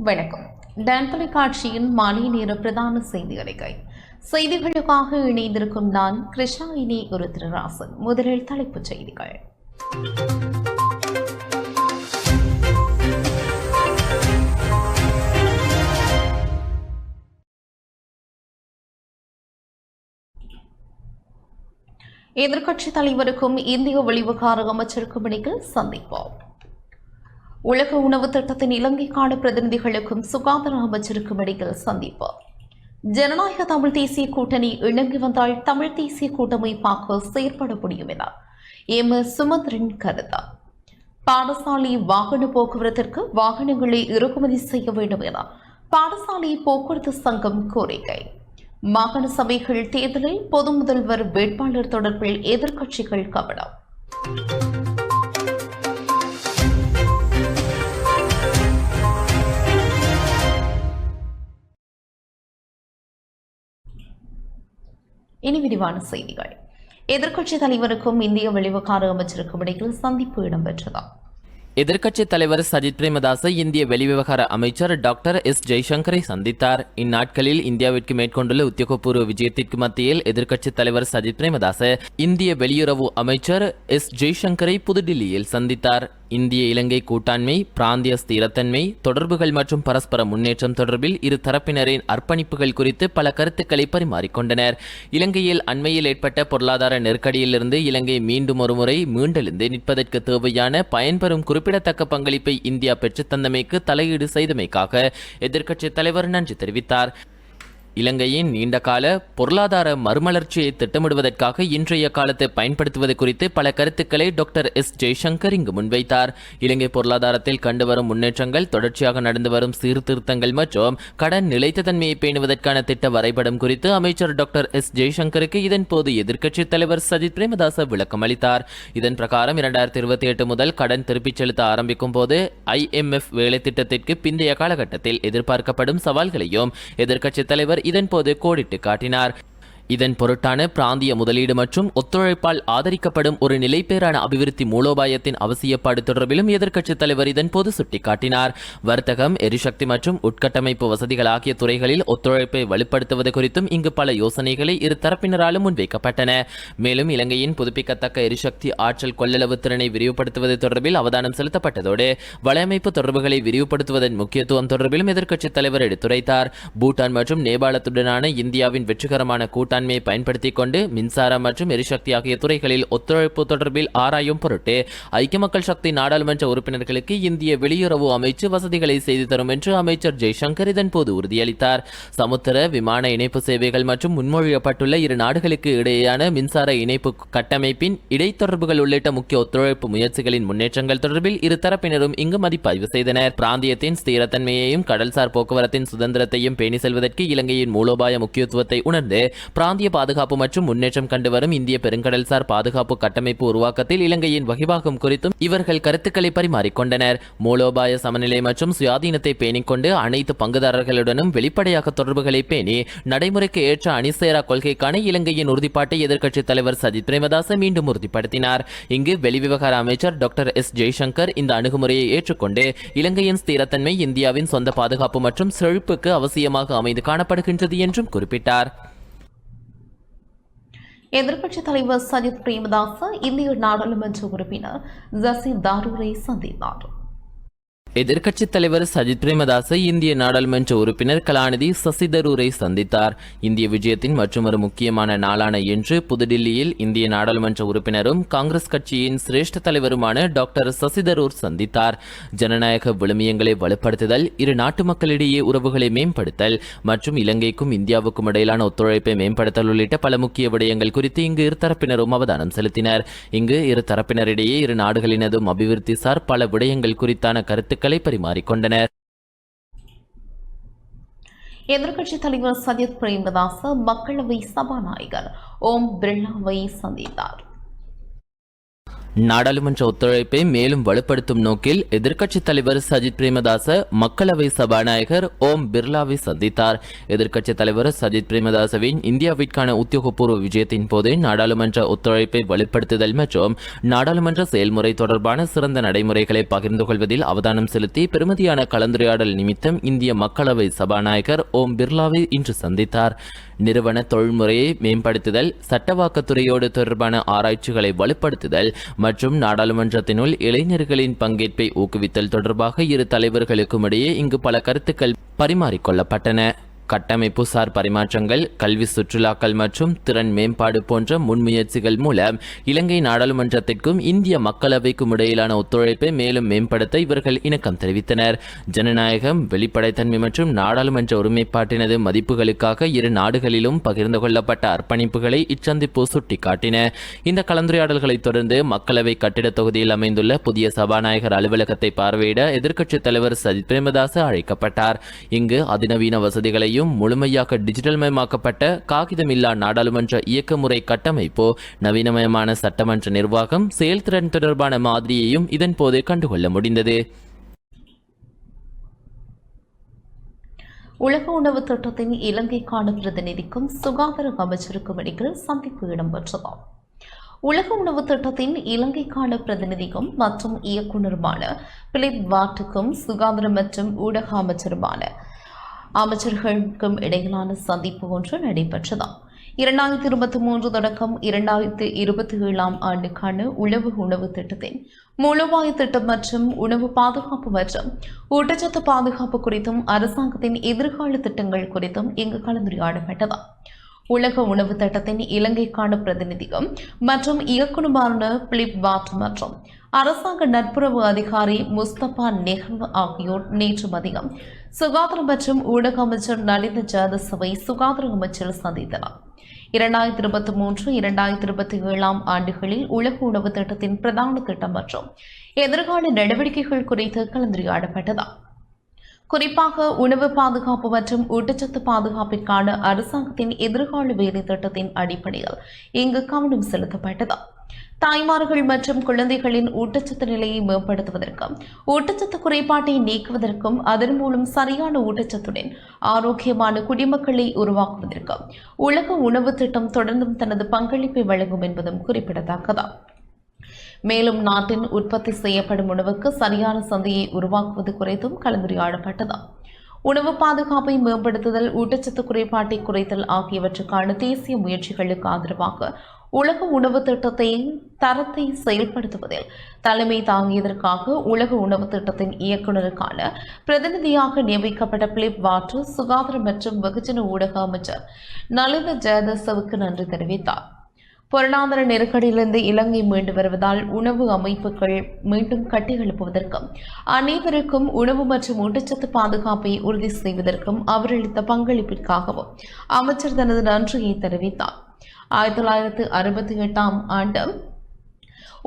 வணக்கம். டான் தொலைக்காட்சியின் மாலை நேர பிரதான செய்தி அறிக்கை. செய்திகளுக்காக இணைந்திருக்கும் நான் கிருஷ்ணாயினி ஒரு திருராசன். முதலில் தலைப்புச் செய்திகள். எதிர்க்கட்சித் தலைவருக்கும் இந்திய வெளிவிவகார அமைச்சருக்கும் இடையில் சந்திப்பு. உலக உணவு திட்டத்தின் இலங்கைக்கான பிரதிநிதிகளுக்கும் சுகாதார அமைச்சருக்கும் இடையில் சந்திப்பு. ஜனநாயக தமிழ் தேசிய கூட்டணி இணங்கி வந்தால் தமிழ் தேசிய கூட்டமைப்பாக செயற்பட முடியும் என சுமந்திரன் கருத்து. பாடசாலை வாகன போக்குவரத்திற்கு வாகனங்களை இறக்குமதி செய்ய வேண்டும் என பாடசாலை போக்குவரத்து சங்கம் கோரிக்கை. மாகாண சபைகள் தேர்தலில் பொது முதல்வர் வேட்பாளர் தொடர்பில் எதிர்க்கட்சிகள் கவனம். இனி விரிவான செய்திகள். எதிர்க்கட்சித் தலைவருக்கும் இந்திய வெளிவிவகார அமைச்சருக்கும் இடையில் சந்திப்பு இடம்பெற்றதா? எதிர்க்கட்சித் தலைவர் சஜித் பிரேமதாச இந்திய வெளிவிவகார அமைச்சர் டாக்டர் எஸ் ஜெய்சங்கரை சந்தித்தார். இந்நாட்களில் இந்தியாவிற்கு மேற்கொண்டுள்ள உத்தியோகபூர்வ விஜயத்திற்கு மத்தியில் எதிர்க்கட்சித் தலைவர் சஜித் பிரேமதாச இந்திய வெளியுறவு அமைச்சர் எஸ் ஜெய்சங்கரை புதுடில்லியில் சந்தித்தார். இந்திய இலங்கை கூட்டாண்மை, பிராந்திய ஸ்திரத்தன்மை, தொடர்புகள் மற்றும் பரஸ்பர முன்னேற்றம் தொடர்பில் இரு தரப்பினரின் அர்ப்பணிப்புகள் குறித்து பல கருத்துக்களை பரிமாறிக்கொண்டனர். இலங்கையில் அண்மையில் ஏற்பட்ட பொருளாதார நெருக்கடியிலிருந்து இலங்கை மீண்டும் ஒருமுறை மீண்டெழுந்து நிற்பதற்கு தேவையான பயன்பெறும் குறிப்பிடத்தக்க பங்களிப்பை இந்தியா பெற்றுத்தந்தமைக்கு தலையீடு செய்தமைக்காக எதிர்க்கட்சித் தலைவர் நன்றி தெரிவித்தார். இலங்கையின் நீண்டகால பொருளாதார மறுமலர்ச்சியை திட்டமிடுவதற்காக இன்றைய காலத்தை பயன்படுத்துவது குறித்து பல கருத்துக்களை டாக்டர் எஸ் ஜெய்சங்கர் இங்கு முன்வைத்தார். இலங்கை பொருளாதாரத்தில் கண்டுவரும் முன்னேற்றங்கள், தொடர்ச்சியாக நடந்து வரும் சீர்திருத்தங்கள் மற்றும் கடன் நிலைத்த தன்மையை பேணுவதற்கான திட்ட வரைபடம் குறித்து அமைச்சர் டாக்டர் எஸ் ஜெய்சங்கருக்கு இதன்போது எதிர்க்கட்சித் தலைவர் சஜித் பிரேமதாச விளக்கம் அளித்தார். இதன் பிரகாரம் 2028 முதல் கடன் திருப்பிச் செலுத்த ஆரம்பிக்கும் போது IMF வேலை திட்டத்திற்கு பிந்தைய காலகட்டத்தில் எதிர்பார்க்கப்படும் சவால்களையும் எதிர்க்கட்சித் தலைவர் இதன்போது கோடிட்டு காட்டினார். இதன் பொருட்டான பிராந்திய முதலீடு மற்றும் ஒத்துழைப்பால் ஆதரிக்கப்படும் ஒரு நிலைபேறான அபிவிருத்தி மூலோபாயத்தின் அவசியப்பாடு தொடர்பிலும் எதிர்க்கட்சித் தலைவர் இதன்போது சுட்டிக்காட்டினார். வர்த்தகம், எரிசக்தி மற்றும் உட்கட்டமைப்பு வசதிகள் ஆகிய துறைகளில் ஒத்துழைப்பை வலுப்படுத்துவது குறித்தும் இங்கு பல யோசனைகளை இரு தரப்பினராலும் முன்வைக்கப்பட்டன. மேலும் இலங்கையின் புதுப்பிக்கத்தக்க எரிசக்தி ஆற்றல் கொள்ளளவு திறனை விரிவுபடுத்துவது தொடர்பில் அவதானம் செலுத்தப்பட்டதோடு வலையமைப்பு தொடர்புகளை விரிவுபடுத்துவதன் முக்கியத்துவம் தொடர்பிலும் எதிர்க்கட்சித் தலைவர் எடுத்துரைத்தார். பூட்டான் மற்றும் நேபாளத்துடனான இந்தியாவின் வெற்றிகரமான கூட்டாண்மையை பயன்படுத்திக் கொண்டு மின்சாரம் மற்றும் எரிசக்தி ஆகிய துறைகளில் ஒத்துழைப்பு தொடர்பில் ஆராயும் பொருட்டு ஐக்கிய மக்கள் சக்தி நாடாளுமன்ற உறுப்பினர்களுக்கு இந்திய வெளியுறவு அமைச்சு வசதிகளை செய்து தரும் என்று அமைச்சர் ஜெய்சங்கர் இதன்போது உறுதியளித்தார். சமுத்திர விமான இணைப்பு சேவைகள் மற்றும் முன்மொழியப்பட்டுள்ள இரு நாடுகளுக்கு இடையேயான மின்சார இணைப்பு கட்டமைப்பின் இடைத்தொடர்புகள் உள்ளிட்ட முக்கிய ஒத்துழைப்பு முயற்சிகளின் முன்னேற்றங்கள் தொடர்பில் இரு தரப்பினரும் இங்கு மதிப்பாய்வு செய்தனர். பிராந்தியத்தின் ஸ்திரத்தன்மையையும் கடல்சார் போக்குவரத்தின் சுதந்திரத்தையும் பேணி செல்வதற்கு இலங்கையின் மூலோபாய முக்கியத்துவத்தை உணர்ந்து பிராந்திய பாதுகாப்பு மற்றும் முன்னேற்றம் கண்டு வரும் இந்திய பெருங்கடல்சார் பாதுகாப்பு கட்டமைப்பு உருவாக்கத்தில் இலங்கையின் வகிவாகம் குறித்தும் இவர்கள் கருத்துக்களை பரிமாறிக்கொண்டனர். மூலோபாய சமநிலை மற்றும் சுயாதீனத்தை பேணிக்கொண்டு அனைத்து பங்குதாரர்களுடனும் வெளிப்படையாக தொடர்புகளை பேணி நடைமுறைக்கு ஏற்ற அணிசேரா கொள்கைக்கான இலங்கையின் உறுதிப்பாட்டை எதிர்க்கட்சித் தலைவர் சஜித் பிரேமதாச மீண்டும் உறுதிப்படுத்தினார். இங்கு வெளிவிவகார அமைச்சர் டாக்டர் எஸ் ஜெய்சங்கர் இந்த அணுகுமுறையை ஏற்றுக்கொண்டு இலங்கையின் ஸ்திரத்தன்மை இந்தியாவின் சொந்த பாதுகாப்பு மற்றும் செழிப்புக்கு அவசியமாக அமைந்து காணப்படுகின்றது என்றும் குறிப்பிட்டார். எதிர்க்கட்சித் தலைவர் சஜித் பிரேமதாச இந்திய நாடாளுமன்ற உறுப்பினர் ஜசீர் தாரூரை சந்தித்தார். எதிர்க்கட்சித் தலைவர் சஜித் பிரேமதாச இந்திய நாடாளுமன்ற உறுப்பினர் கலாநிதி சசிதரூரை சந்தித்தார். இந்திய விஜயத்தின் மற்றொரு முக்கியமான நாளான இன்று புதுடில்லியில் இந்திய நாடாளுமன்ற உறுப்பினரும் காங்கிரஸ் கட்சியின் சிரேஷ்ட தலைவருமான டாக்டர் சசிதரூர் சந்தித்தார். ஜனநாயக விழுமியங்களை வலுப்படுத்துதல், இரு நாட்டு மக்களிடையே உறவுகளை மேம்படுத்தல் மற்றும் இலங்கைக்கும் இந்தியாவுக்கும் இடையிலான ஒத்துழைப்பை மேம்படுத்தல் உள்ளிட்ட பல முக்கிய விடயங்கள் குறித்து இங்கு இருதரப்பினரும் அவதானம் செலுத்தினர். இங்கு இரு தரப்பினரிடையே இரு நாடுகளினதும் அபிவிருத்தி சார் பல விடயங்கள் குறித்தான கருத்து பரிமாறிக்கொண்டனர். எதிர்க்கட்சித் தலைவர் சஜித் பிரேமதாச மக்களவை சபாநாயகர் ஓம் பிர்லாவை சந்தித்தார். நாடாளுமன்ற ஒத்துழைப்பை மேலும் வலுப்படுத்தும் நோக்கில் எதிர்க்கட்சித் தலைவர் சஜித் பிரேமதாச மக்களவை சபாநாயகர் ஓம் பிர்லாவை சந்தித்தார். எதிர்க்கட்சித் தலைவர் சஜித் பிரேமதாசவின் இந்தியாவிற்கான உத்தியோகபூர்வ விஜயத்தின் போது நாடாளுமன்ற ஒத்துழைப்பை வலுப்படுத்துதல் மற்றும் நாடாளுமன்ற செயல்முறை தொடர்பான சிறந்த நடைமுறைகளை பகிர்ந்து கொள்வதில் அவதானம் செலுத்தி பெருமதியான கலந்துரையாடல் நிமித்தம் இந்திய மக்களவை சபாநாயகர் ஓம் பிர்லாவை இன்று சந்தித்தார். நிறுவன தொழில்முறையை மேம்படுத்துதல், சட்டவாக்கத்துறையோடு தொடர்பான ஆராய்ச்சிகளை வலுப்படுத்துதல் மற்றும் நாடாளுமன்றத்தினுள் இளைஞர்களின் பங்கேற்பை ஊக்குவித்தல் தொடர்பாக இரு தலைவர்களுக்கும் இடையே இங்கு பல கருத்துக்கள் பரிமாறிக்கொள்ளப்பட்டன. கட்டமைப்பு சார் பரிமாற்றங்கள், கல்வி சுற்றுலாக்கள் மற்றும் திறன் மேம்பாடு போன்ற முன்முயற்சிகள் மூலம் இலங்கை நாடாளுமன்றத்திற்கும் இந்திய மக்களவைக்கும் இடையிலான ஒத்துழைப்பை மேலும் மேம்படுத்த இவர்கள் இணக்கம் தெரிவித்தனர். ஜனநாயகம், வெளிப்படைத்தன்மை மற்றும் நாடாளுமன்ற ஒருமைப்பாட்டினது மதிப்புகளுக்காக இரு நாடுகளிலும் பகிர்ந்து கொள்ளப்பட்ட அர்ப்பணிப்புகளை இச்சந்திப்பு சுட்டிக்காட்டின. இந்த கலந்துரையாடல்களைத் தொடர்ந்து மக்களவை கட்டிட தொகுதியில் அமைந்துள்ள புதிய சபாநாயகர் அலுவலகத்தை பார்வையிட எதிர்க்கட்சித் தலைவர் சஜித் பிரேமதாச அழைக்கப்பட்டார். இங்கு அதிநவீன வசதிகளையும் முழுமையாக டிஜிட்டல் மயமாக்கப்பட்ட காகிதமில்லா நாடாளுமன்ற இயக்க முறை கட்டமைப்பு, நவீனமயமான சட்டமன்ற நிர்வாகம், செயல்திறன் தொடர்பான மாதிரியையும் இதன் போது கண்டுகொள்ள முடிந்தது. உலக உணவு திட்டத்தின் இலங்கைக்கான பிரதிநிதிக்கும் சுகாதார அமைச்சருக்கும் இடையில் சந்திப்பு இடம்பெற்றது. உலக உணவு திட்டத்தின் இலங்கைக்கான பிரதிநிதிக்கும் மற்றும் இயக்குநருமான பிலிப் வாட்டுக்கும் சுகாதார மற்றும் ஊடக அமைச்சர்களுக்கும் இடையிலான சந்திப்பு ஒன்று நடைபெற்றது. 2023 தொடக்கம் 2027 ஆண்டுக்கான உலக உணவு திட்டத்தின் மூலோபாய திட்டம் மற்றும் உணவு பாதுகாப்பு மற்றும் ஊட்டச்சத்து பாதுகாப்பு குறித்தும் அரசாங்கத்தின் எதிர்கால திட்டங்கள் குறித்தும் இங்கு கலந்துரையாடப்பட்டது. உலக உணவு திட்டத்தின் இலங்கைக்கான பிரதிநிதிகம் மற்றும் இயக்குநருமான பிலிப் வாட் மற்றும் அரசாங்க நட்புறவு அதிகாரி முஸ்தபா நெஹ்வ் ஆகியோர் நேற்று மதியம் சுகாதார மற்றும் ஊடக அமைச்சர் நலிந்த ஜாதசவை சுகாதார அமைச்சர் சந்தித்தனர். 2023-2027 ஆண்டுகளில் உலக உணவு திட்டத்தின் பிரதான திட்டம் மற்றும் எதிர்கால நடவடிக்கைகள் குறித்து கலந்துரையாடப்பட்டது. குறிப்பாக உணவு பாதுகாப்பு மற்றும் ஊட்டச்சத்து பாதுகாப்பிற்கான அரசாங்கத்தின் எதிர்கால வேலை திட்டத்தின் அடிப்படையில் இங்கு கவனம் செலுத்தப்பட்டது. தாய்மார்கள் மற்றும் குழந்தைகளின் ஊட்டச்சத்து நிலையை மேம்படுத்துவதற்கும் ஊட்டச்சத்து குறைபாட்டை நீக்குவதற்கும் அதன் மூலம் சரியான ஊட்டச்சத்துடன் ஆரோக்கியமான குடிமக்களை உருவாக்குவதற்கும் உலக உணவு திட்டம் தொடர்ந்தும் தனது பங்களிப்பை வழங்கும் என்பதும் குறிப்பிடத்தக்கது. மேலும் நாட்டின் உற்பத்தி செய்யப்படும் உணவுக்கு சரியான சந்தையை உருவாக்குவது குறித்தும் கலந்துரையாடப்பட்டது. உணவு பாதுகாப்பை மேம்படுத்துதல், ஊட்டச்சத்து குறைபாட்டை குறைத்தல் ஆகியவற்றுக்கான தேசிய முயற்சிகளுக்கு ஆதரவாக உலக உணவு திட்டத்தின் தரத்தை செயல்படுத்துவதில் தலைமை தாங்கியதற்காக உலக உணவு திட்டத்தின் இயக்குநருக்கான பிரதிநிதியாக நியமிக்கப்பட்ட பிலிப் வாட்டு சுகாதார மற்றும் வெகுஜன ஊடக அமைச்சர் நலிந்த ஜெயதசவுக்கு நன்றி தெரிவித்தார். பொருளாதார நெருக்கடியிலிருந்து இலங்கை மீண்டு வருவதால் உணவு அமைப்புகள் மீண்டும் கட்டியெழுப்புவதற்கும் அனைவருக்கும் உணவு மற்றும் ஊட்டச்சத்து பாதுகாப்பை உறுதி செய்வதற்கும் அவர் அளித்த பங்களிப்பிற்காகவும் அமைச்சர் தனது நன்றியை தெரிவித்தார். 1968 ஆண்டு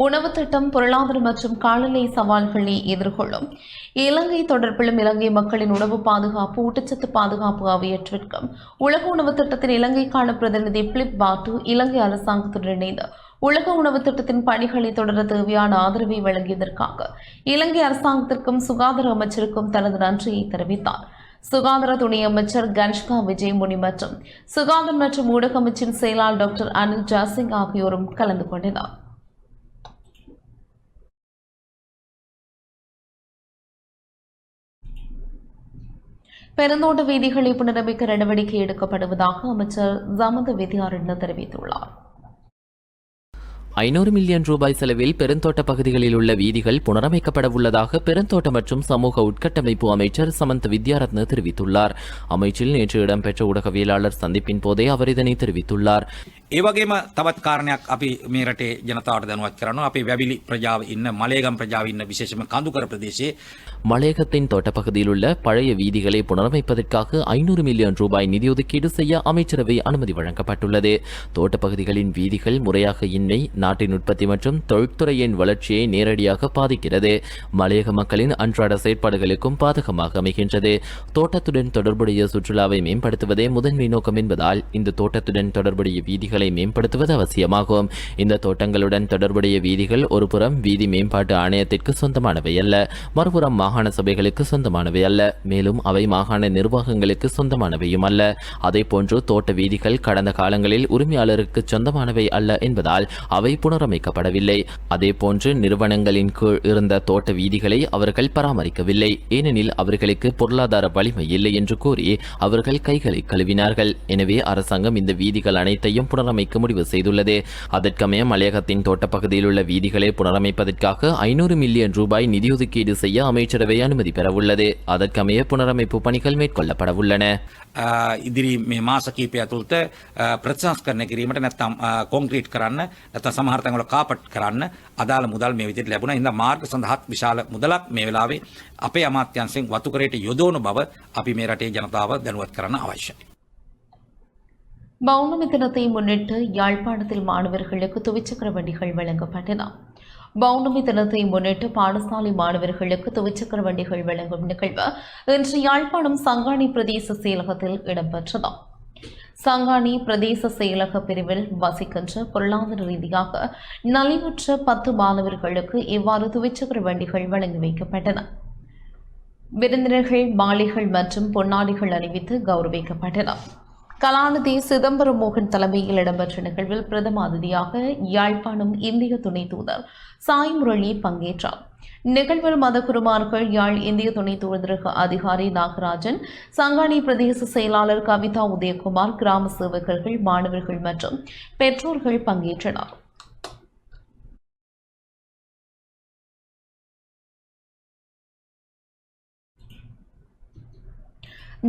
உணவு திட்டம் பொருளாதார மற்றும் காலநிலை சவால்களை எதிர்கொள்ளும் இலங்கை தொடர்பிலும் இலங்கை மக்களின் உணவு பாதுகாப்பு, ஊட்டச்சத்து பாதுகாப்பு ஆகியவற்றிற்கும் உலக உணவு திட்டத்தின் இலங்கைக்கான பிரதிநிதி பிலிப் வாட்டு இலங்கை அரசாங்கத்துடன் இணைந்து உலக உணவு திட்டத்தின் பணிகளை தொடர தேவையான ஆதரவை வழங்கியதற்காக இலங்கை அரசாங்கத்திற்கும் சுகாதார அமைச்சருக்கும் தனது நன்றியை தெரிவித்தார். சுகாதார துணை அமைச்சர் கன்ஷ்கா விஜயமுனி மற்றும் சுகாதார மற்றும் ஊடக அமைச்சின் செயலாளர் டாக்டர் அனில் ஜாசிங் ஆகியோரும் கலந்து கொண்டனர். பெருந்தோட்ட வீதிகளை புனரமைக்க நடவடிக்கை எடுக்கப்படுவதாக அமைச்சர் ஜமந்த வித்யாரண்ய தெரிவித்துள்ளார். 500 மில்லியன் ரூபாய் செலவில் பெருந்தோட்ட பகுதிகளில் உள்ள வீதிகள் புனரமைக்கப்பட உள்ளதாக பெருந்தோட்ட மற்றும் சமூக உட்கட்டமைப்பு அமைச்சர் சமந்த வித்யாரத்ன தெரிவித்துள்ளார். அமைச்சில் நேற்று இடம்பெற்ற ஊடகவியலாளர் சந்திப்பின் போதே அவர் இதனை தெரிவித்துள்ளார். ඒ වගේම තවත් කාරණයක් අපි මේ රටේ ජනතාවට දැනුවත් කරනවා. අපේ වැවිලි ප්‍රජාව ඉන්න මලේගම් ප්‍රජාව ඉන්න විශේෂම කඳුකර ප්‍රදේශයේ மலையகத்தின் தோட்டப்பகுதியில் உள்ள பழைய வீதிகளை புனரமைப்பதற்காக 500 மில்லியன் ரூபாய் நிதி ஒதுக்கீடு செய்ய அமைச்சரவை அனுமதி வழங்கப்பட்டுள்ளது. தோட்டப்பகுதிகளின் வீதிகள் முறையாக இன்மை நாட்டின் உற்பத்தி மற்றும் தொழில்துறையின் வளர்ச்சியை நேரடியாக பாதிக்கிறது. மலையக மக்களின் அன்றாட செயற்பாடுகளுக்கும் பாதகமாக அமைகின்றது. தோட்டத்துடன் தொடர்புடைய சுற்றுலாவை மேம்படுத்துவதே முதன்மை நோக்கம் என்பதால் இந்த தோட்டத்துடன் தொடர்புடைய வீதிகளை தோட்டங்களை மேம்படுத்துவது அவசியமாகும். இந்த தோட்டங்களுடன் தொடர்புடைய வீதிகள் ஒருபுறம் வீதி மேம்பாட்டு ஆணையத்திற்கு சொந்தமானவை அல்ல, மறுபுறம் மாகாண சபைகளுக்கு சொந்தமானவை அல்ல, மேலும் அவை மாகாண நிர்வாகங்களுக்கு சொந்தமானவையும் அல்ல. அதேபோன்று தோட்ட வீதிகள் கடந்த காலங்களில் உரிமையாளருக்கு சொந்தமானவை அல்ல என்பதால் அவை புனரமைக்கப்படவில்லை. அதேபோன்று நிறுவனங்களின் கீழ் இருந்த தோட்ட வீதிகளை அவர்கள் பராமரிக்கவில்லை, ஏனெனில் அவர்களுக்கு பொருளாதார வலிமை இல்லை என்று கூறி அவர்கள் கைகளை கழுவினார்கள். எனவே அரசாங்கம் இந்த வீதிகள் அனைத்தையும் புனரமைக்க முடிவு செய்துள்ளது. அதற்கமைய மலையகத்தின் தோட்டப்பகுதியில் உள்ள வீதிகளை புனரமைப்பதற்காக 500 மில்லியன் ரூபாய் நிதி ஒதுக்கீடு செய்ய அமைச்சரவை அனுமதி பெறவுள்ளது. அதற்கமைய புனரமைப்பு பணிகள் மேற்கொள்ளப்பட உள்ளன. ඉදිරි මේ මාස කීපය ඇතුළත ප්‍රතිසංස්කරණය කිරීමට නැත්නම් කොන්ක්‍රීට් කරන්න නැත්නම් සමහර තැන්වල කාපට් කරන්න අදාළ මුදල් මේ විදිහට ලැබුණා. ඉතින් මාර්ග සඳහාත් විශාල මුදලක් මේ වෙලාවේ අපේ අමාත්‍යාංශයෙන් වතුකරයට යොදවන බව අපි මේ රටේ ජනතාව දැනුවත් කරන්න අවශ්‍යයි. பௌர்ணமி தினத்தை முன்னிட்டு யாழ்ப்பாணத்தில் மாணவர்களுக்கு துவிச்சக்கர வண்டிகள் வழங்கப்பட்டன. பௌர்ணமி தினத்தை முன்னிட்டு பாடசாலை மாணவர்களுக்கு துவிச்சக்கர வண்டிகள் வழங்கும் நிகழ்வு இன்று யாழ்ப்பாணம் சங்காணி பிரதேச செயலகத்தில் இடம்பெற்றது. சங்காணி பிரதேச செயலக பிரிவில் வசிக்கின்ற பொருளாதார ரீதியாக நலிவுற்ற 10 மாணவர்களுக்கு இவ்வாறு துவிச்சக்கர வண்டிகள் வழங்கி வைக்கப்பட்டன. விருந்தினர்கள் மாலைகள் மற்றும் பொன்னாடிகள் அணிவித்து கௌரவிக்கப்பட்டனர். கலாநிதி சிதம்பரம் மோகன் தலைமையில் இடம்பெற்ற நிகழ்வில் பிரதம அதிதியாக யாழ்ப்பாணம் இந்திய துணை தூதர் சாய் முரளி பங்கேற்றார். நிகழ்வில் மதகுருமார்கள் யாழ் இந்திய துணை தூதரக அதிகாரி நாகராஜன், சங்காணி பிரதேச செயலாளர் கவிதா உதயகுமார், கிராம சேவகர்கள், மாணவர்கள் மற்றும் பெற்றோர்கள் பங்கேற்றனர்.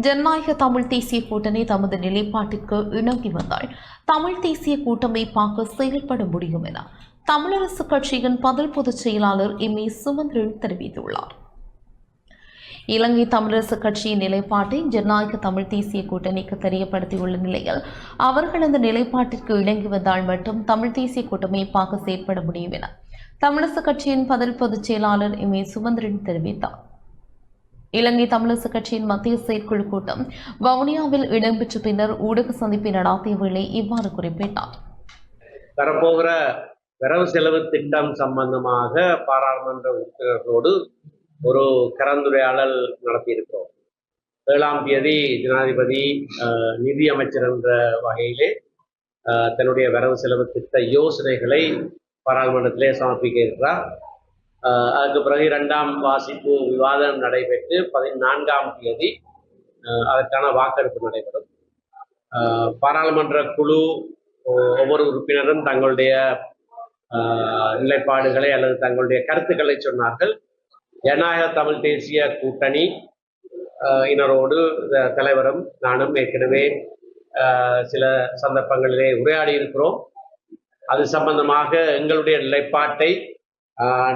ஜனநாயக தமிழ் தேசிய கூட்டணி தமது நிலைப்பாட்டிற்கு இணங்கி வந்தால் தமிழ் தேசிய கூட்டமைப்பாக செயல்பட முடியும் என தமிழரசு கட்சியின் பொதுச் செயலாளர் எம்.ஏ. சுமந்திரன் தெரிவித்துள்ளார். இலங்கை தமிழரசு கட்சியின் நிலைப்பாட்டை ஜனநாயக தமிழ் தேசிய கூட்டணிக்கு தெரியப்படுத்தியுள்ள நிலையில் அவர்கள் அந்த நிலைப்பாட்டிற்கு இணங்கி வந்தால் மட்டும் தமிழ் தேசிய கூட்டமைப்பாக செயல்பட முடியும் என தமிழரசு கட்சியின் பொதுச் செயலாளர் எம்.ஏ. சுமந்திரன் தெரிவித்தார். இலங்கை தமிழரசு கட்சியின் மத்திய செயற்குழு கூட்டம் வவுனியாவில் இடம்பெற்ற பின்னர் ஊடக சந்திப்பை நடாத்திய வேளை இவ்வாறு குறிப்பிட்டார். வரப்போகிற வரவு செலவு திட்டம் சம்பந்தமாக பாராளுமன்ற உறுப்பினர்களோடு ஒரு கலந்துரையாடல் நடத்தியிருக்கிறோம். 7ஆம் தேதி ஜனாதிபதி நிதி அமைச்சர் என்ற வகையிலே தன்னுடைய வரவு செலவு திட்ட யோசனைகளை பாராளுமன்றத்திலே சமர்ப்பிக்க இருக்கிறார். அதுக்கு பிறகு 2ஆம் வாசிப்பு விவாதம் நடைபெற்று 14ஆம் தேதி அதற்கான வாக்கெடுப்பு நடைபெறும். பாராளுமன்ற குழு ஒவ்வொரு உறுப்பினரும் தங்களுடைய நிலைப்பாடுகளை அல்லது தங்களுடைய கருத்துக்களை சொன்னார்கள். ஜனநாயக தமிழ் தேசிய கூட்டணி இனரோடு தலைவரும் நானும் ஏற்கனவே சில சந்தர்ப்பங்களிலே உரையாடி இருக்கிறோம். அது சம்பந்தமாக எங்களுடைய நிலைப்பாட்டை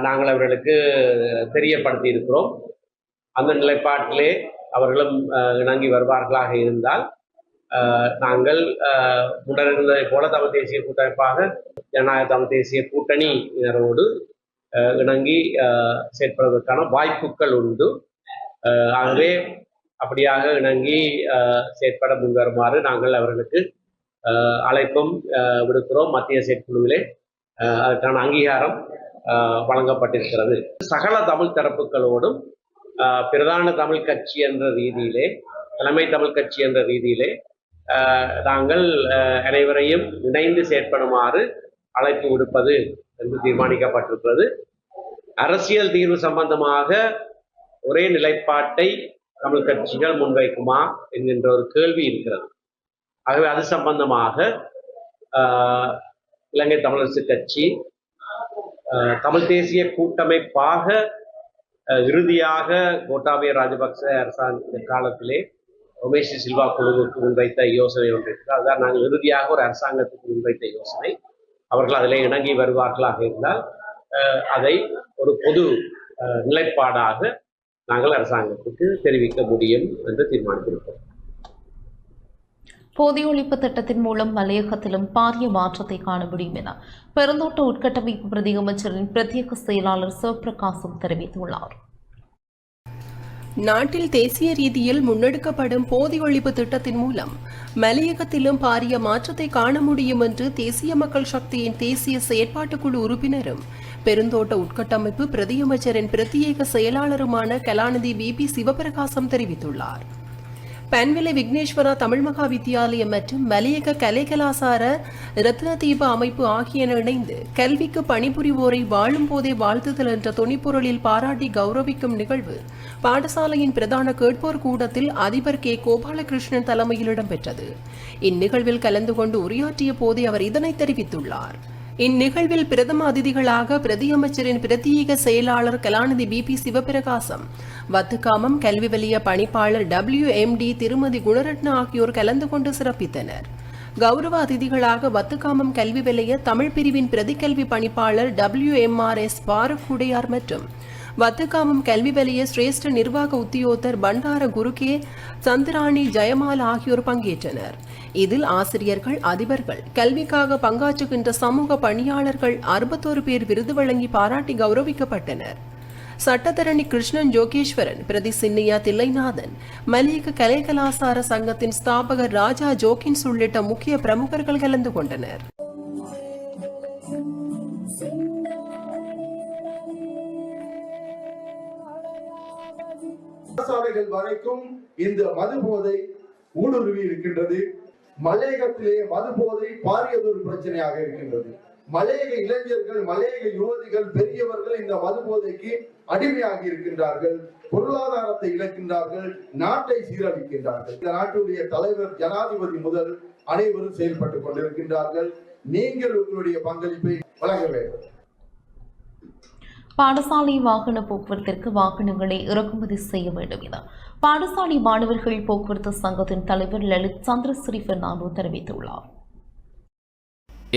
நாங்கள் அவர்களுக்கு தெரியப்படுத்தி இருக்கிறோம். அந்த நிலைப்பாட்டிலே அவர்களும் இணங்கி வருவார்களாக இருந்தால் நாங்கள் முன்னிருந்ததை போல தமிழ் தேசிய கூட்டமைப்பாக ஜனநாயக தமிழ் தேசிய கூட்டணியினரோடு இணங்கி செயற்படுவதற்கான வாய்ப்புகள் உண்டு. ஆகவே அப்படியாக இணங்கி செயற்பட முன்வருமாறு நாங்கள் அவர்களுக்கு அழைப்பும் விடுக்கிறோம். மத்திய செயற்குழுவிலே அதற்கான அங்கீகாரம் வழங்கப்பட்டிருக்கிறது. சகல தமிழ் தரப்புகளோடும் பிரதான தமிழ் கட்சி என்ற ரீதியிலே, தலைமை தமிழ் கட்சி என்ற ரீதியிலே நாங்கள் அனைவரையும் இணைந்து செயற்படுமாறு அழைப்பு விடுப்பது என்று தீர்மானிக்கப்பட்டிருக்கிறது. அரசியல் தீர்வு சம்பந்தமாக ஒரே நிலைப்பாட்டை தமிழ் கட்சிகள் முன்வைக்குமா என்கின்ற ஒரு கேள்வி இருக்கிறது. ஆகவே அது சம்பந்தமாக இலங்கை தமிழரசு கட்சி தமிழ் தேசிய கூட்டமைப்பாக இறுதியாக கோட்டாபய ராஜபக்ச அரசாங்க காலத்திலே உமேஷ் சில்வா குழுவுக்கு முன்வைத்த யோசனை ஒன்று இருக்கிறது. அதுதான் நாங்கள் இறுதியாக ஒரு அரசாங்கத்துக்கு முன்வைத்த யோசனை. அவர்கள் அதில் இணங்கி வருவார்களாக இருந்தால் அதை ஒரு பொது நிலைப்பாடாக நாங்கள் அரசாங்கத்துக்கு தெரிவிக்க முடியும் என்று தீர்மானித்திருக்கிறோம். போதியொழிப்பு திட்டத்தின் மூலம் மலையகத்திலும் பாரிய மாற்றத்தை காண முடியும் என பெருந்தோட்ட உட்கட்டமைப்பு பிரதி அமைச்சரின் பிரத்யேக செயலாளர் சிவபிரகாசம் தெரிவித்துள்ளார். நாட்டில் தேசிய ரீதியில் முன்னெடுக்கப்படும் போதை ஒழிப்பு திட்டத்தின் மூலம் மலையகத்திலும் பாரிய மாற்றத்தை காண முடியும் என்று தேசிய மக்கள் சக்தியின் தேசிய செயற்பாட்டுக்குழு உறுப்பினரும் பெருந்தோட்ட உட்கட்டமைப்பு பிரதியமைச்சரின் பிரத்யேக செயலாளருமான கலாநிதி VP சிவபிரகாசம் தெரிவித்துள்ளார். பன்விலை விக்னேஸ்வரா தமிழ் மகா வித்தியாலயம் மற்றும் மலையக கலை கலாசார ரத்னதீப அமைப்பு ஆகியன இணைந்து கல்விக்கு பணிபுரிவோரை வாழும் போதே வாழ்த்துதல் என்ற துணிப்பொருளில் பாராட்டி கௌரவிக்கும் நிகழ்வு பாடசாலையின் பிரதான கேட்போர் கூடத்தில் அதிபர் K. கோபாலகிருஷ்ணன் தலைமையில் இடம்பெற்றது. இந்நிகழ்வில் கலந்து கொண்டு உரையாற்றிய போதே அவர் இதனை தெரிவித்துள்ளார். இந்நிகழ்வில் பிரதம அதிதிகளாக பிரதியமைச்சரின் பிரத்யேக செயலாளர் கலாநிதி VP சிவபிரகாசம், வத்துக்காமம் கல்வி வலய பணிப்பாளர் WMD திருமதி குணரட்ன ஆகியோர் கலந்து கொண்டு சிறப்பித்தனர். கௌரவ அதிதிகளாக வத்துக்காமம் கல்வி வலய தமிழ் பிரிவின் பிரதிக்கல்வி பணிப்பாளர் WMRS பாரக்குடையார் மற்றும் வத்துக்காமம் கல்வி வலய சிரேஷ்ட நிர்வாக உத்தியோகத்தர் பண்டார குருகே சந்திராணி ஜெயமால் ஆகியோர் பங்கேற்றனர். இதில் ஆசிரியர்கள், அதிபர்கள், கல்விக்காக பங்காற்றுகின்ற சமூக பணியாளர்கள் 61 பேர் விருது வழங்கி பாராட்டி கௌரவிக்கப்பட்டனர். சட்டத்தரணி கிருஷ்ணன் ஜோகேஸ்வரன், பிரதி சின்னையா தில்லைநாதன், மலையக கலை கலாசார சங்கத்தின் ஸ்தாபகர் ராஜா ஜோகின்ஸ் உள்ளிட்ட முக்கிய பிரமுகர்கள் கலந்து கொண்டனர். பாடசாலைகள் வரைக்கும் இந்த மது போதை ஊடுருவி இருக்கின்றது. மலையகத்திலே மது போதை பாரியதொரு பிரச்சனையாக இருக்கின்றது. மலையக இளைஞர்கள், மலையக யுவதிகள், பெரியவர்கள் இந்த மது போதைக்கு அடிமையாகி இருக்கின்றார்கள். பொருளாதாரத்தை இழக்கின்றார்கள், நாட்டை சீரழிக்கின்றார்கள். இந்த நாட்டுடைய தலைவர் ஜனாதிபதி முதல் அனைவரும் செயல்பட்டுக் கொண்டிருக்கின்றார்கள். நீங்கள் உங்களுடைய பங்களிப்பை வழங்க வேண்டும். பாடசாலை வாகன போக்குவரத்திற்கு வாகனங்களை இறக்குமதி செய்ய வேண்டும் என பாடசாலை மாணவர்கள் போக்குவரத்து சங்கத்தின் தலைவர் லலித் சந்திரஸ்ரீ பெர்னாண்டோ தெரிவித்துள்ளார்.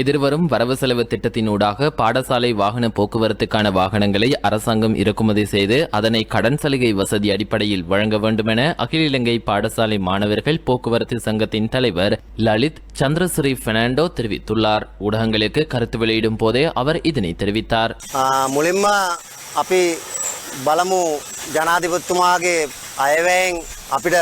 எதிர்வரும் வரவு செலவு திட்டத்தினூடாக பாடசாலை வாகன போக்குவரத்துக்கான வாகனங்களை அரசாங்கம் இறக்குமதி செய்து அதனை கடன் சலுகை வசதி அடிப்படையில் வழங்க வேண்டும் என அகில இலங்கை பாடசாலை மாணவர்கள் போக்குவரத்து சங்கத்தின் தலைவர் லலித் சந்திரஸ்ரீ பெர்னாண்டோ தெரிவித்துள்ளார். ஊடகங்களுக்கு கருத்து வெளியிடும் போதே அவர் இதனை தெரிவித்தார். මුලින්ම අපි බලමු ජනාධිපතිතුමාගේ අයවැයෙන් අපිට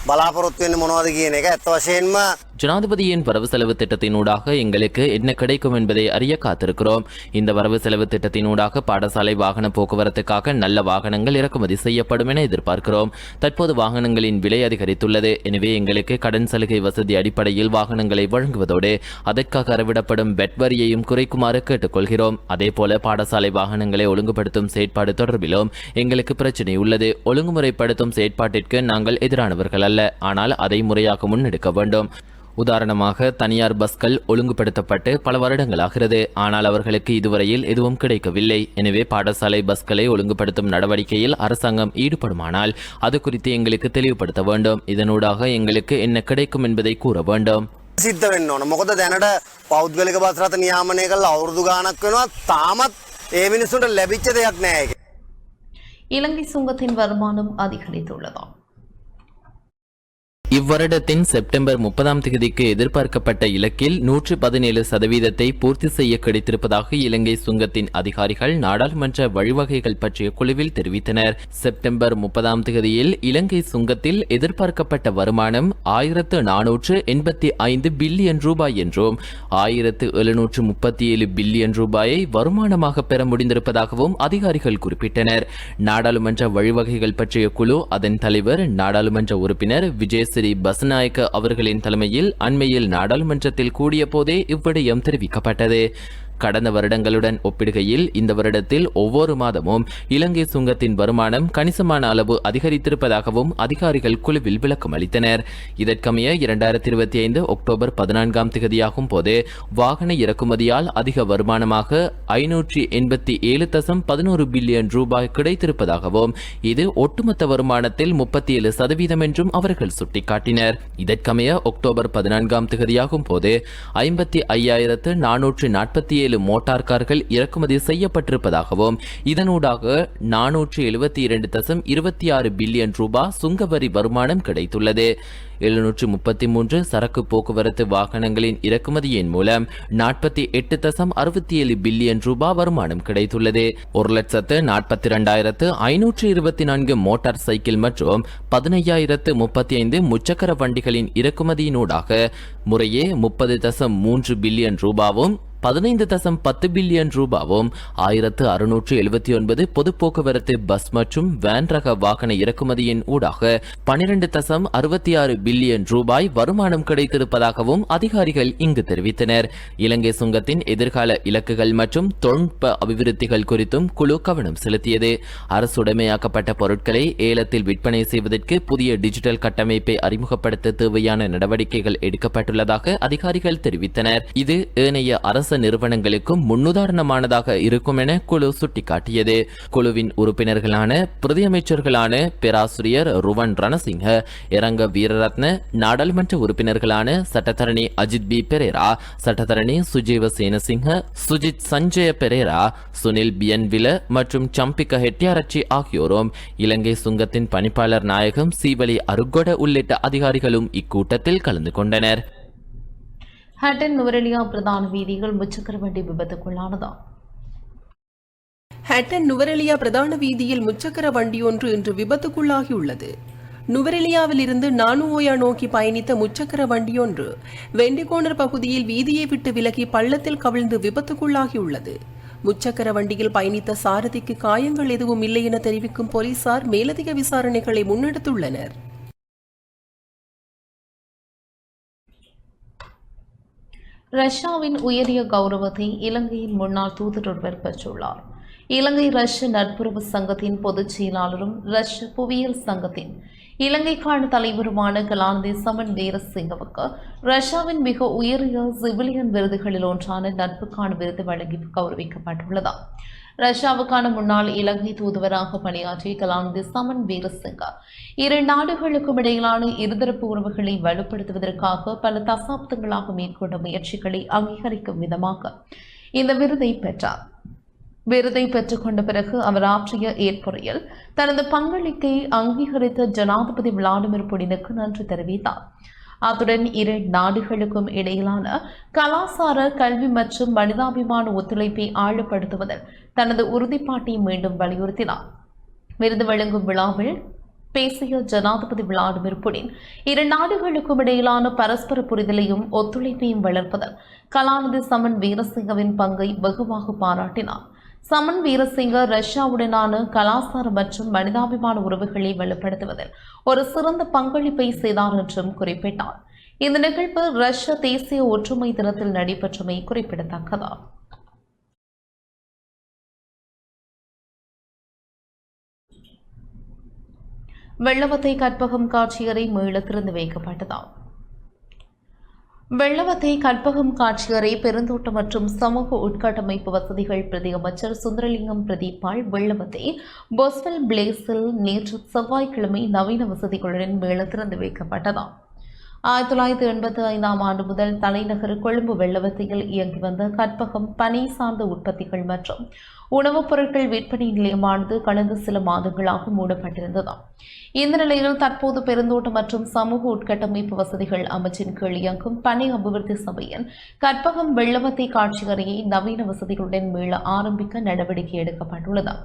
බලාපොරොත්තු වෙන්නේ මොනවද කියන එක. ඇත්ත වශයෙන්ම ஜனாதிபதியின் வரவு செலவு திட்டத்தினூடாக எங்களுக்கு என்ன கிடைக்கும் என்பதை அறிய காத்திருக்கிறோம். இந்த வரவு செலவு திட்டத்தினூடாக பாடசாலை வாகன போக்குவரத்துக்காக நல்ல வாகனங்கள் இறக்குமதி செய்யப்படும் என எதிர்பார்க்கிறோம். தற்போது வாகனங்களின் விலை அதிகரித்துள்ளது. எனவே எங்களுக்கு கடன் சலுகை வசதி அடிப்படையில் வாகனங்களை வழங்குவதோடு அதற்காக அறவிடப்படும் வெட் வரியையும் குறைக்குமாறு கேட்டுக்கொள்கிறோம். அதேபோல பாடசாலை வாகனங்களை ஒழுங்குபடுத்தும் செயற்பாடு தொடர்பிலும் எங்களுக்கு பிரச்சினை உள்ளது. ஒழுங்குமுறைப்படுத்தும் செயற்பாட்டிற்கு நாங்கள் எதிரானவர்கள் அல்ல, ஆனால் அதை முறையாக முன்னெடுக்க வேண்டும். உதாரணமாக தனியார் பஸ்கள் ஒழுங்குபடுத்தப்பட்டு பல வருடங்களாகிறது, ஆனால் அவர்களுக்கு இதுவரையில் எதுவும் கிடைக்கவில்லை. எனவே பாடசாலை பஸ்களை ஒழுங்குபடுத்தும் நடவடிக்கையில் அரசாங்கம் ஈடுபடுமானால் அது குறித்து எங்களுக்கு தெளிவுபடுத்த வேண்டும். இதனூடாக எங்களுக்கு என்ன கிடைக்கும் என்பதை கூற வேண்டும். සිද්ධ වෙන්න ඕන. මොකද දැනට පෞද්ගලික බස් රථ නියාමනය කරලා අවුරුදු ගාණක් වෙනවා. තාමත් ඒ මිනිස්සුන්ට ලැබිච්ච දෙයක් නෑ ඒක. இலங்கை சுங்கத்தின் வருமானம் அதிகரித்துள்ளது. இவ்வருடத்தின் செப்டம்பர் 30ஆம் தேதிக்கு எதிர்பார்க்கப்பட்ட இலக்கில் 117% பூர்த்தி செய்ய கிடைத்திருப்பதாக இலங்கை சுங்கத்தின் அதிகாரிகள் நாடாளுமன்ற வழிவகைகள் பற்றிய குழுவில் தெரிவித்தனர். செப்டம்பர் 30ஆம் தேதியில் இலங்கை சுங்கத்தில் எதிர்பார்க்கப்பட்ட வருமானம் 1485 பில்லியன் ரூபாய் என்றும் 1737 பில்லியன் ரூபாயை வருமானமாக பெற முடிந்திருப்பதாகவும் அதிகாரிகள் குறிப்பிட்டனர். நாடாளுமன்ற வழிவகைகள் பற்றிய குழு அதன் தலைவர் நாடாளுமன்ற உறுப்பினர் விஜய் பஸ்நாயக்க அவர்களின் தலைமையில் அண்மையில் நாடாளுமன்றத்தில் கூடிய போதே இவ்விடயம் தெரிவிக்கப்பட்டது. கடந்த வருடங்களுடன் ஒப்பிடுகையில் இந்த வருடத்தில் ஒவ்வொரு மாதமும் இலங்கை சுங்கத்தின் வருமானம் கணிசமான அளவு அதிகரித்திருப்பதாகவும் அதிகாரிகள் குழுவில் விளக்கம் அளித்தனர். இதற்கமைய 2025 அக்டோபர் 14ஆம் தேதியாகும் போது வாகன இறக்குமதியால் அதிக வருமானமாக 587.11 பில்லியன் ரூபாய் கிடைத்திருப்பதாகவும் இது ஒட்டுமொத்த வருமானத்தில் 37% என்றும் அவர்கள் சுட்டிக்காட்டினர். இதற்கமைய அக்டோபர் 14ஆம் தேதியாகும் போது 55,447 67 மோட்டார் கார்கள் இறக்குமதி செய்யப்பட்டிருப்பதாகவும் இதனூடாக 472.26 பில்லியன் ரூபாய் சுங்கவரி வருமானம் கிடைத்துள்ளது. 733 சரக்கு போக்குவரத்து வாகனங்களின் இறக்குமதியின் மூலம் 48.67 பில்லியன் ரூபாய் வருமானம் கிடைத்துள்ளது. 1,42,524 மோட்டார் சைக்கிள் மற்றும் 15,035 முச்சக்கர வண்டிகளின் இறக்குமதியினூடாக முறையே 30.3 பில்லியன் ரூபாவும் 15.10 பில்லியன் ரூபாவும் 1,679 பொது போக்குவரத்து பஸ் மற்றும் வேன் ரக வாகன இறக்குமதியின் ஊடாக 12.66 பில்லியன் ரூபாய் வருமானம் கிடைத்திருப்பதாகவும் அதிகாரிகள் இங்கு தெரிவித்தனர். இலங்கை சுங்கத்தின் எதிர்கால இலக்குகள் மற்றும் தொழில்நுட்ப அபிவிருத்திகள் குறித்தும் குழு கவனம் செலுத்தியது. அரசுடைமையாக்கப்பட்ட பொருட்களை ஏலத்தில் விற்பனை செய்வதற்கு புதிய டிஜிட்டல் கட்டமைப்பை அறிமுகப்படுத்த தேவையான நடவடிக்கைகள் எடுக்கப்பட்டுள்ளதாக அதிகாரிகள் தெரிவித்தனர். இது ஏனைய அரசு நிறுவனங்களுக்கும் முன்னுதாரணமானதாக இருக்கும் என குழு சுட்டிக்காட்டியது. குழுவின் உறுப்பினர்களான பிரதியமைச்சர்களான பேராசிரியர் ருவன் ரணசிங்க, இரங்க வீரரத்ன, நாடாளுமன்ற உறுப்பினர்களான சட்டத்தரணி அஜித் பி பெரேரா, சட்டத்தரணி சுஜீவ சேனசிங்க, சுஜித் சஞ்சய பெரேரா, சுனில் பியன்வில மற்றும் சம்பிக்க ஹெட்டியாரச்சி ஆகியோரும் இலங்கை சுங்கத்தின் பணிப்பாளர் நாயகம் சீவலி அருகொட உள்ளிட்ட அதிகாரிகளும் இக்கூட்டத்தில் கலந்து கொண்டனர். ஹட்டன் நுவரெலியா பிரதான வீதிகள் முச்சக்கர வண்டி விபத்துக்குள்ளானதா? ஹட்டன் நுவரெலியா பிரதான வீதியில் முச்சக்கர வண்டியொன்று இன்று விபத்துக்குள்ளாகியுள்ளது. நுவரெலியாவில் இருந்து நானுஓயா நோக்கி பயணித்த முச்சக்கர வண்டியொன்று வெண்டிகோணர் பகுதியில் வீதியை விட்டு விலகி பள்ளத்தில் கவிழ்ந்து விபத்துக்குள்ளாகியுள்ளது. முச்சக்கர வண்டியில் பயணித்த சாரதிக்கு காயங்கள் எதுவும் இல்லை என தெரிவிக்கும் போலீசார் மேலதிக விசாரணைகளை முன்னெடுத்துள்ளனர். ரஷ்யாவின் உயரிய கௌரவத்தை இலங்கையின் முன்னாள் தூதர் ஒருவர் பெற்றுள்ளார். இலங்கை ரஷ்ய நட்புறவு சங்கத்தின் பொதுச் செயலாளரும் ரஷ்ய புவியியல் சங்கத்தின் இலங்கைக்கான தலைவருமான கலாநிதி சமன் வீரசிங்கவுக்கு ரஷ்யாவின் மிக உயரிய சிவிலியன் விருதுகளில் ஒன்றான நட்புக்கான விருது வழங்கி கௌரவிக்கப்பட்டுள்ளது. ரஷ்யாவுக்கான முன்னாள் இலங்கை தூதுவராக பணியாற்றிய கலாநிதி சமன் வீரசிங்க 2 நாடுகளுக்கும் இடையிலான இருதரப்பு உறவுகளை வலுப்படுத்துவதற்காக பல தசாப்தங்களாக மேற்கொண்ட முயற்சிகளை அங்கீகரிக்கும் விதமாக இந்த விருதை பெற்றார். விருதை பெற்றுக்கொண்ட பிறகு அவர் ஆற்றிய ஏற்புரையில் தனது பங்களிப்பை அங்கீகரித்த ஜனாதிபதி விளாடிமிர் புடினுக்கு நன்றி தெரிவித்தார். அத்துடன் 2 நாடுகளுக்கும் இடையிலான கலாசார, கல்வி மற்றும் மனிதாபிமான ஒத்துழைப்பை ஆழப்படுத்துவதில் தனது உறுதிப்பாட்டை மீண்டும் வலியுறுத்தினார். விருது வழங்கும் விழாவில் பேசிய ஜனாதிபதி விளாடிமிர் புடின் 2 நாடுகளுக்கும் இடையிலான பரஸ்பர புரிதலையும் ஒத்துழைப்பையும் வளர்ப்பதில் கலாநிதி சமன் வீரசிங்கவின் பங்கை வெகுவாக பாராட்டினார். சமன் வீரசிங்க ரஷ்யாவுடனான கலாசார மற்றும் மனிதாபிமான உறவுகளை வலுப்படுத்துவதில் ஒரு சிறந்த பங்களிப்பை செய்தார் என்றும் குறிப்பிட்டார். இந்த நிகழ்வு ரஷ்ய தேசிய ஒற்றுமை தினத்தில் நடைபெற்றமை குறிப்பிடத்தக்கது. வெள்ளவத்தை கற்பகம் காட்சியறை மீள திறந்து வைக்கப்பட்டதாம். வெள்ளவத்தை கற்பகம் காட்சியறை பெருந்தோட்டம் மற்றும் சமூக உட்கட்டமைப்பு வசதிகள் பிரதி அமைச்சர் சுந்தரலிங்கம் பிரதீப்பால் வெள்ளவத்தை பொஸ்வெல் பிளேஸில் நேற்று செவ்வாய்க்கிழமை நவீன வசதிகளுடன் மீள திறந்து வைக்கப்பட்டதாம். 1985 ஆண்டு முதல் தலைநகர் கொழும்பு வெள்ளவத்தையில் இயங்கி வந்த கற்பகம் பனை சார்ந்த உற்பத்திகள் மற்றும் உணவுப் பொருட்கள் விற்பனை நிலையமானது கடந்த சில மாதங்களாக மூடப்பட்டிருந்ததாம். இந்த நிலையில் தற்போது பெருந்தோட்டம் மற்றும் சமூக உட்கட்டமைப்பு வசதிகள் அமைச்சின் கீழ் இயங்கும் பனை அபிவிருத்தி சபையின் கற்பகம் வெள்ளவத்தை காட்சியறையை நவீன வசதிகளுடன் மீள ஆரம்பிக்க நடவடிக்கை எடுக்கப்பட்டுள்ளது.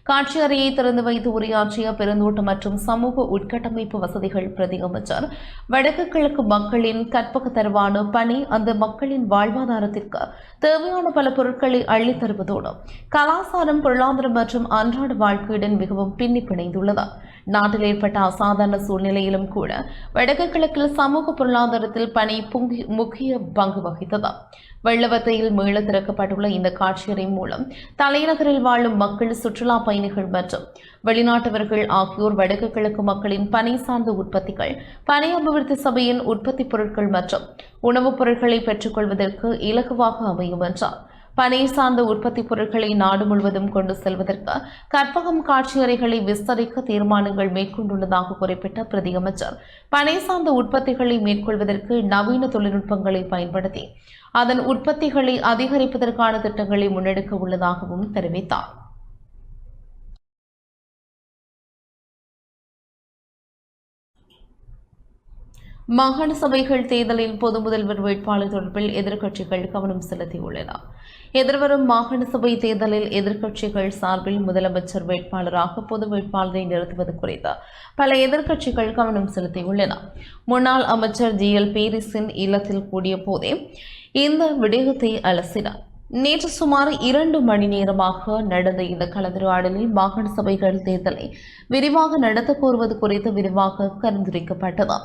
காட்சியறையை திறந்து வைத்து உரையாற்றிய பெருந்தோட்டம் மற்றும் சமூக உட்கட்டமைப்பு வசதிகள் பிரதி அமைச்சர், வடக்கு கிழக்கு மக்களின் கற்பக தருவான பணி அந்த மக்களின் வாழ்வாதாரத்திற்கு தேவையான பல பொருட்களை அள்ளித் தருவதோடு கலாசாரம், பொருளாதாரம் மற்றும் அன்றாட வாழ்க்கையுடன் மிகவும் பின்னி பிணைந்துள்ளது. நாட்டில் ஏற்பட்ட அசாதாரண சூழ்நிலையிலும் கூட வடக்கு கிழக்கில் சமூக பொருளாதாரத்தில் பணி முக்கிய பங்கு வகித்தது. வெள்ளவத்தையில் மீள திறக்கப்பட்டுள்ள இந்த காட்சியறை மூலம் தலைநகரில் வாழும் மக்கள், சுற்றுலா பயணிகள் மற்றும் வெளிநாட்டவர்கள் ஆகியோர் வடக்கு கிழக்கு மக்களின் பனை சார்ந்த உற்பத்திகள், பனை அபிவிருத்தி சபையின் உற்பத்தி பொருட்கள் மற்றும் உணவுப் பொருட்களை பெற்றுக்கொள்வதற்கு இலகுவாக அமையும் என்றார். பனை சார்ந்த உற்பத்தி பொருட்களை நாடு முழுவதும் கொண்டு செல்வதற்கு கற்பகம் காட்சி அறைகளை விஸ்தரிக்க தீர்மானங்கள் மேற்கொண்டுள்ளதாக குறிப்பிட்ட பிரதியமைச்சர் பனை சார்ந்த உற்பத்திகளை மேற்கொள்வதற்கு நவீன தொழில்நுட்பங்களை பயன்படுத்தி அதன் உற்பத்திகளை அதிகரிப்பதற்கான திட்டங்களை முன்னெடுக்க உள்ளதாகவும் தெரிவித்தார். மாகாண சபைகள் தேர்தலில் பொது முதல்வர் வேட்பாளர் தொடர்பில் எதிர்க்கட்சிகள் கவனம் செலுத்தியுள்ளன. எதிர்வரும் மாகாண சபை தேர்தலில் எதிர்க்கட்சிகள் சார்பில் முதலமைச்சர் வேட்பாளராக பொது வேட்பாளரை நிறுத்துவது குறித்து பல எதிர்க்கட்சிகள் கவனம் செலுத்தியுள்ளன. முன்னாள் அமைச்சர் ஜிஎல் பீரிஸின் இல்லத்தில் கூடிய போதே இந்த விடயத்தை அலசினார். நேற்று சுமார் 2 மணி நேரமாக நடந்த இந்த கலந்துரையாடலில் மாகாண சபைகள் தேர்தலை விரிவாக நடத்தக் கோருவது குறித்து விரிவாக கலந்துரைக்கப்பட்டது.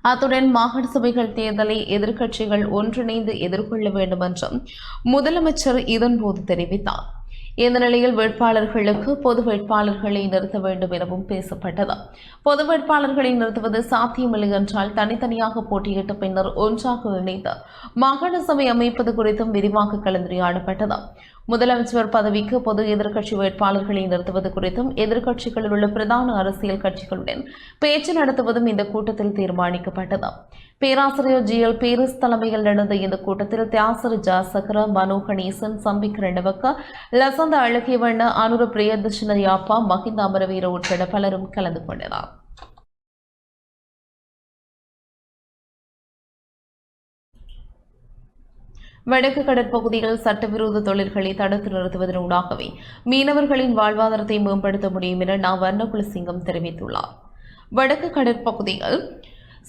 அத்துடன் மாகாண சபைகள் தேர்தலை எதிர்க்கட்சிகள் ஒன்றிணைந்து எதிர்கொள்ள வேண்டும் என்றும் முதலமைச்சர் இதன்போது தெரிவித்தார். இந்த நிலையில் வேட்பாளர்களுக்கு பொது வேட்பாளர்களை நிறுத்த வேண்டும் எனவும் பேசப்பட்டது. பொது வேட்பாளர்களை நிறுத்துவது சாத்தியமில்லை என்றால் தனித்தனியாக போட்டியிட்ட பின்னர் ஒன்றாக இணைந்து மாகாண சபை அமைப்பது குறித்தும் விரிவாக கலந்துரையாடப்பட்டது. முதலமைச்சர் பதவிக்கு பொது எதிர்க்கட்சி வேட்பாளர்களை நிறுத்துவது குறித்தும் எதிர்க்கட்சிகளில் உள்ள பிரதான அரசியல் கட்சிகளுடன் பேச்சு நடத்துவதும் இந்த கூட்டத்தில் தீர்மானிக்கப்பட்டது. பேராசிரியர் ஜிஎல் பீரிஸ் தலைமையில் நடந்த இந்த கூட்டத்தில் தியாசர் ஜாசகர, மனோ கணேசன், சம்பிக் ரெண்டவக்க, லசந்த அழகியவண்ண, அனுர பிரியதர்ஷன யாப்பா, மஹிந்த அமரவீர உட்பட பலரும் கலந்து கொண்டனர். வடக்கு கடற்பகுதியில் சட்டவிரோத தொழில்களை தடுத்து நிறுத்துவதனூடாகவே மீனவர்களின் வாழ்வாதாரத்தை மேம்படுத்த முடியும் என வர்ணகுலசிங்கம் தெரிவித்துள்ளார். வடக்கு கடற்பகுதியில்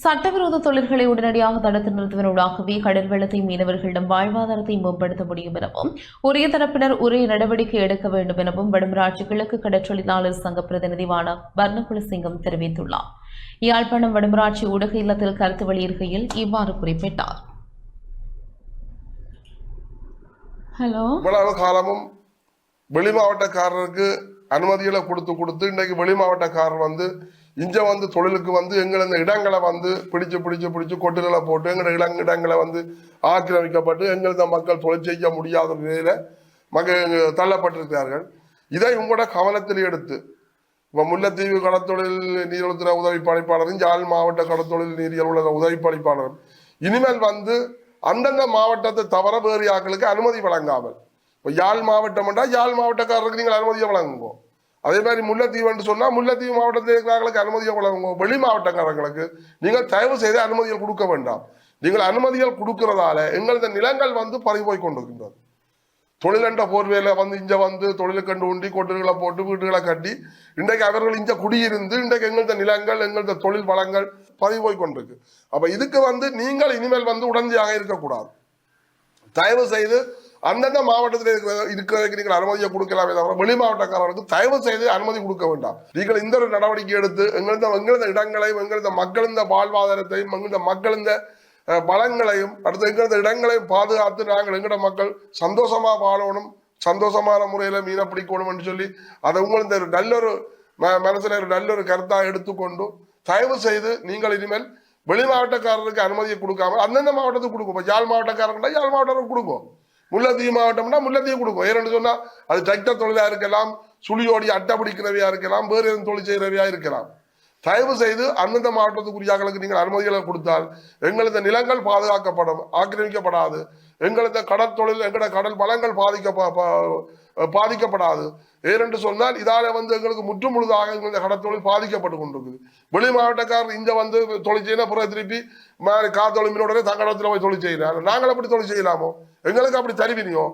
சட்டவிரோத தொழில்களை உடனடியாக தடுத்து நிறுத்துவதனூடாகவே கடல் வெள்ளத்தை மீனவர்களிடம் வாழ்வாதாரத்தை மேம்படுத்த முடியும் எனவும் உரிய தரப்பினர் உரிய நடவடிக்கை எடுக்க வேண்டும் எனவும் வடமராட்சி கிழக்கு கடற்றொழிலாளர் சங்க பிரதிநிதிவான வர்ணகுலசிங்கம் தெரிவித்துள்ளார். யாழ்ப்பாணம் வடமராட்சி ஊடக இல்லத்தில் கருத்து வெளியிடுகையில் இவ்வாறு குறிப்பிட்டார். இவ்வளவு காலமும் வெளி மாவட்டக்காரருக்கு அனுமதிகளை கொடுத்து இன்றைக்கு வெளி மாவட்டக்காரர் வந்து இங்க வந்து தொழிலுக்கு வந்து எங்களை இந்த இடங்களை வந்து பிடிச்சு கொட்டுகளை போட்டு எங்களோட இடங்களை வந்து ஆக்கிரமிக்கப்பட்டு எங்களது மக்கள் தொழில் செய்ய முடியாத நிலையில தள்ளப்பட்டிருக்கிறார்கள். இதை உங்களோட கவனத்தில் எடுத்து இப்போ முல்லைத்தீவு கடத்தொழில் நீரியலுத்துறை உதவி பணிப்பாளரும் யாழ் மாவட்ட கடத்தொழில் நீரியல் உதவி பணிப்பாளரும் இனிமேல் வந்து அந்தந்த மாவட்டத்தை தவிர வேறு யாக்களுக்கு அனுமதி வழங்காமல், இப்போ யாழ் மாவட்டம் என்றால் யாழ் மாவட்டக்காரருக்கு நீங்கள் அனுமதியை வழங்குவோம். அதே மாதிரி முல்லைத்தீவு என்று சொன்னால் முல்லைத்தீவு மாவட்டத்தில் இருக்கிறவர்களுக்கு அனுமதியை வழங்குவோம். வெளி மாவட்டக்காரர்களுக்கு நீங்கள் தயவு செய்து அனுமதிகள் கொடுக்க வேண்டாம். நீங்கள் அனுமதிகள் கொடுக்கிறதால எங்களது நிலங்கள் வந்து பறிபோய் கொண்டிருக்கின்றது. தொழிலண்ட போர்வையில வந்து இங்க வந்து தொழிலுக்கண்டு உண்டி கொட்டுகளை போட்டு வீடுகளை கட்டி இன்றைக்கு அவர்கள் இங்க குடியிருந்து இன்றைக்கு எங்களது நிலங்கள் எங்களது தொழில் வளங்கள் பறிபோய் கொண்டிருக்கு. அப்ப இதுக்கு வந்து நீங்கள் இனிமேல் வந்து உடந்தையாக இருக்கக்கூடாது. தயவு செய்து அந்தந்த மாவட்டத்தில் இருக்கிறதுக்கு நீங்கள் அனுமதியை கொடுக்கலாமே தவிர வெளி மாவட்டக்காரர்களுக்கு தயவு செய்து அனுமதி கொடுக்க வேண்டாம். நீங்கள் இந்த ஒரு நடவடிக்கை எடுத்து எங்களது இடங்களையும் எங்களது மக்களின் வாழ்வாதாரத்தையும் எங்களது மக்களின் பலங்களையும் அடுத்து எங்களது இடங்களையும் பாதுகாத்து நாங்கள் எங்களோட மக்கள் சந்தோஷமா வாழணும், சந்தோஷமான முறையில மீனை பிடிக்கணும் என்று சொல்லி அதை உங்களது நல்லொரு மனசுல ஒரு நல்லொரு கருத்தாக எடுத்துக்கொண்டு தயவு செய்து நீங்கள் இனிமேல் வெளி மாவட்டக்காரருக்கு அனுமதியை கொடுக்காம அந்தந்த மாவட்டத்துக்கு கொடுக்கும். யாழ் மாவட்டக்காரர்னா யாழ் மாவட்டருக்கு கொடுக்கும், முல்லைத்தீவு மாவட்டம்னா முல்லைத்தீவு கொடுக்கும். ஏன்னு சொன்னா அது டிராக்டர் தொழிலா இருக்கலாம், சுழியோடி அட்டை பிடிக்கிறவையா இருக்கலாம், வேறு எதுவும் தொழில் செய்கிறவையா இருக்கலாம். தயவு செய்து அந்தந்த மாவட்டத்துக்குரியாக்களுக்கு நீங்கள் அனுமதிகளை கொடுத்தால் எங்களது நிலங்கள் பாதுகாக்கப்படும், ஆக்கிரமிக்கப்படாது. எங்களது கடற்தொழில் எங்களோட கடல் வளங்கள் பாதிக்கப்படாது. ஏனென்று சொன்னால் இதால வந்து எங்களுக்கு முற்று முழுதாக எங்களது கடற்தொழில் பாதிக்கப்பட்டு கொண்டிருக்குது. வெளி மாவட்டக்காரர் இங்க வந்து தொழில் செய்யணும், புற திருப்பி காத்தொழில் மீனோட தங்கடத்தில் போய் தொழில் செய்யலாம். நாங்கள் அப்படி தொழில் செய்யலாமோ? எங்களுக்கு அப்படி தருவினியோ?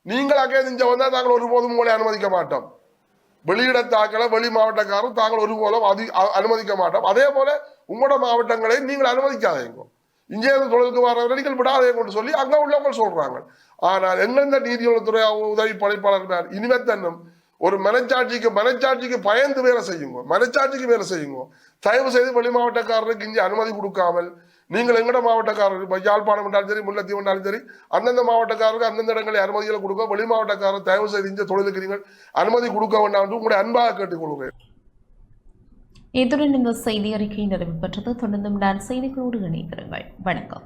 நீங்களாக்கே இங்க வந்தால் நாங்கள் ஒருபோதும் உங்களை அனுமதிக்க மாட்டோம். வெளியிடத்தாக்களை வெளி மாவட்டக்காரரும் தாங்கள் ஒருபோதும் அனுமதிக்க மாட்டோம். அதே போல உங்களோட மாவட்டங்களை நீங்கள் அனுமதிக்காதீங்க. இங்கே தொழிலுக்கு வரவரை நீங்கள் விடாதே கொண்டு சொல்லி அங்க உள்ளவங்க சொல்றாங்க. ஆனால் எந்தெந்த நீதித்துறை உதவி பணிப்பாளர் இனிமே தன்னும் ஒரு மனச்சாட்சிக்கு பயந்து வேலை செய்யுங்க, மனச்சாட்சிக்கு வேலை செய்யுங்க. தயவு செய்து வெளி மாவட்டக்காரருக்கு இங்கே அனுமதி கொடுக்காமல் நீங்கள் எங்கட மாவட்டக்காரர் யாழ்ப்பாணம் என்றாலும் சரி முல்லைத்தீவு என்றாலும் சரி அந்தந்த மாவட்டக்காரருக்கு அந்தந்த இடங்களை அனுமதிகளை கொடுக்க வெளி மாவட்டக்காரர் தயவு செய்து இந்த தொழிலுக்கு நீங்கள் அனுமதி கொடுக்க வேண்டாம் என்று உங்களுடைய அன்பாக கேட்டுக்கொள்கிறேன். இத்துடன் இந்த செய்தி அறிக்கை நிறைவு பெற்றது. தொடர்ந்தும் நான் செய்திகளோடு இணைந்திருங்கள். வணக்கம்.